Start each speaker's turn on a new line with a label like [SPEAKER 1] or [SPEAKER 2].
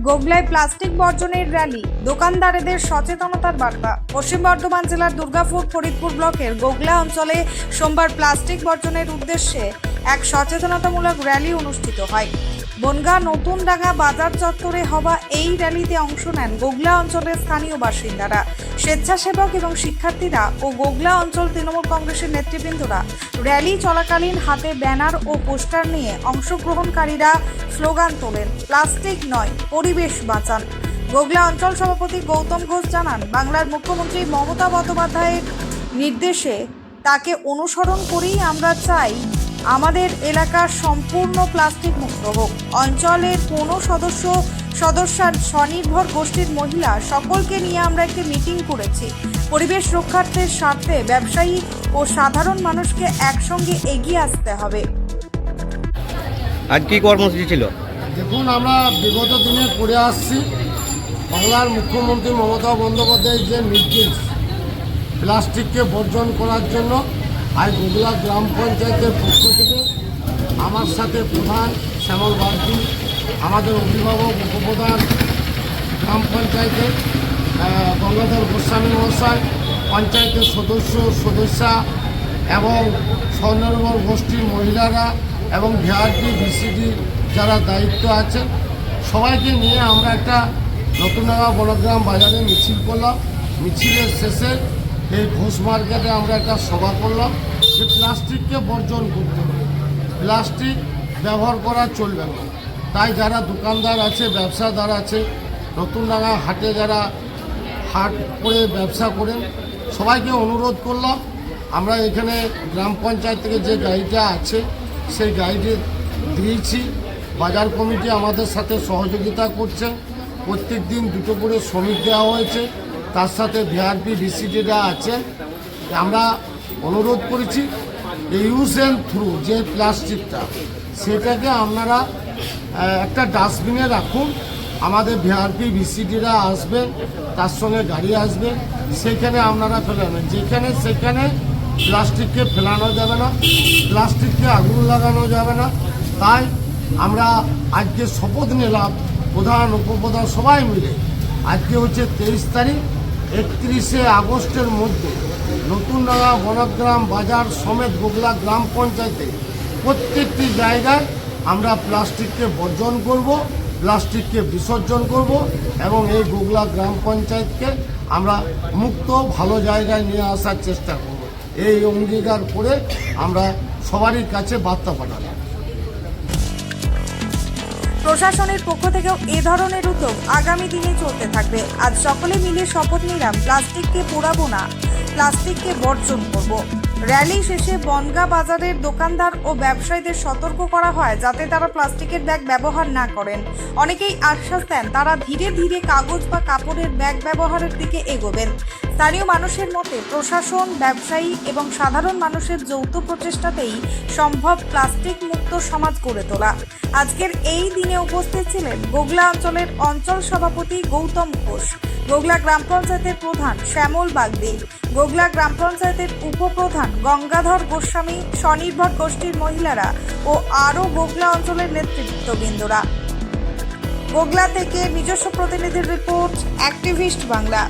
[SPEAKER 1] গোগলায় plastic বর্জনের rally, দোকানদারদের সচেতনতার বার্তা। পশ্চিম বর্ধমান জেলার দুর্গাপুর ফরিদপুর ব্লকের গোগলা অঞ্চলে সোমবার প্লাস্টিক বর্জনের উদ্দেশ্যে এক সচেতনতামূলক র্যালি অনুষ্ঠিত হয়। বনগাঁ নতুনডাঙ্গা বাজার চত্বরে হওয়া এই র্যালিতে অংশ নেন গোগলা অঞ্চলের স্থানীয় বাসিন্দারা, স্বেচ্ছাসেবক এবং শিক্ষার্থীরা ও গোগলা অঞ্চল তৃণমূল কংগ্রেসের নেতৃবৃন্দরা। র্যালি চলাকালীন হাতে ব্যানার ও পোস্টার নিয়ে অংশগ্রহণকারীরা স্লোগান তোলেন, প্লাস্টিক নয়, পরিবেশ বাঁচান। গোগলা অঞ্চল সভাপতি গৌতম ঘোষ জানান, বাংলার মুখ্যমন্ত্রী মমতা বন্দ্যোপাধ্যায়ের নির্দেশে তাকে অনুসরণ করেই আমরা চাই আমাদের এলাকা সম্পূর্ণ প্লাস্টিক মুক্ত হোক। অঞ্চলের কোনো সদস্যার স্বনির্ভর গোষ্ঠীর মহিলা সকলকে নিয়ে আমরা একটি মিটিং করেছি। পরিবেশ রক্ষার্থের স্বার্থে ব্যবসায়ী ও সাধারণ মানুষকে একসঙ্গে এগিয়ে আসতে হবে।
[SPEAKER 2] আজ কি কর্মসূচি ছিল?
[SPEAKER 3] দেখুন, আমরা বিগত দিনে করে আসছি বাংলার মুখ্যমন্ত্রী মমতা বন্দ্যোপাধ্যায়ের যে নির্দেশ প্লাস্টিককে বর্জন করার জন্য আজ গোগলা গ্রাম পঞ্চায়েতের পক্ষ থেকে আমার সাথে প্রধান শ্যামল বাগদি, আমাদের অভিভাবক উপপ্রধান গ্রাম পঞ্চায়েতের গঙ্গাধর গোস্বামী মহাশয়, পঞ্চায়েতের সদস্যা এবং স্বনির্ভর গোষ্ঠীর মহিলারা এবং ভিআরপি ভিসিডি যারা দায়িত্ব আছে সবাইকে নিয়ে আমরা একটা নতুনডাঙ্গা বনগ্রাম বাজারে মিছিল করলাম। মিছিলের শেষে এই ঘোষ মার্কেটে আমরা একটা সভা করলাম যে প্লাস্টিককে বর্জন করতে হবে, প্লাস্টিক ব্যবহার করা চলবে না। তাই যারা দোকানদার আছে, ব্যবসাদার আছে, নতুনডাঙ্গা হাটে যারা হাট করে ব্যবসা করেন সবাইকে অনুরোধ করলাম, আমরা এখানে গ্রাম পঞ্চায়েত থেকে যে গাড়িটা আছে সেই গাড়িটি দিয়েছি। বাজার কমিটি আমাদের সাথে সহযোগিতা করছে, প্রত্যেক দিন দুটো করে শ্রমিক দেওয়া হয়েছে, তার সাথে ভিআরপি ভিসিডিরা আছে। আমরা অনুরোধ করেছি ইউজ অ্যান্ড থ্রু যে প্লাস্টিকটা সেটাকে আপনারা একটা ডাস্টবিনে রাখুন। আমাদের ভিআরপি ভিসিডিরা আসবেন, তার সঙ্গে গাড়ি আসবে, সেখানে আপনারা ফেলাবেন। যেখানে সেখানে প্লাস্টিককে ফেলানো যাবে না, প্লাস্টিককে আগুন লাগানো যাবে না। তাই আমরা আজকে শপথ নিলাম প্রধান উপপ্রধান সবাই মিলে। আজকে হচ্ছে 23 তারিখ, 31শে আগস্টের মধ্যে নতুনডাঙ্গা বনগ্রাম বাজার সমেত গোগলা গ্রাম পঞ্চায়েতে প্রত্যেকটি জায়গায় আমরা প্লাস্টিককে বর্জন করব, প্লাস্টিককে বিসর্জন করব এবং এই গোগলা গ্রাম পঞ্চায়েতকে আমরা মুক্ত ভালো জায়গায় নিয়ে আসার চেষ্টা করব। এই অঙ্গীকার করে আমরা সবারই কাছে বার্তা পাঠালাম।
[SPEAKER 1] প্রশাসনের পক্ষ থেকেও এ ধরনের উদ্যোগ আগামী দিনে চলতে থাকবে। আজ সকলে মিলে শপথ নিলাম, প্লাস্টিককে পোড়াবো না, প্লাস্টিককে বর্জন করব। র্যালি শেষে বনগাঁ বাজারের দোকানদার ও ব্যবসায়ীদের সতর্ক করা হয় যাতে তারা প্লাস্টিকের ব্যাগ ব্যবহার না করেন। অনেকেই আশ্বাস দেন তারা ধীরে ধীরে কাগজ বা কাপড়ের ব্যাগ ব্যবহারের দিকে এগোবেন। স্থানীয় মানুষের মতে প্রশাসন, ব্যবসায়ী এবং সাধারণ মানুষের যৌথ প্রচেষ্টাতেই সম্ভব প্লাস্টিক মুক্ত সমাজ গড়ে তোলা। আজকের এই দিনে উপস্থিত ছিলেন গোগলা অঞ্চলের অঞ্চল সভাপতি গৌতম ঘোষ, গোগলা গ্রাম পঞ্চায়েতের প্রধান শ্যামল বাগদি, গোগলা গ্রাম পঞ্চায়েতের উপপ্রধান গঙ্গাধর গোস্বামী, স্বনির্ভর গোষ্ঠীর মহিলারা ও আরও গোগলা অঞ্চলের নেতৃত্ববৃন্দরা। গোগলা থেকে নিজস্ব প্রতিনিধির রিপোর্ট, অ্যাক্টিভিস্ট বাংলা।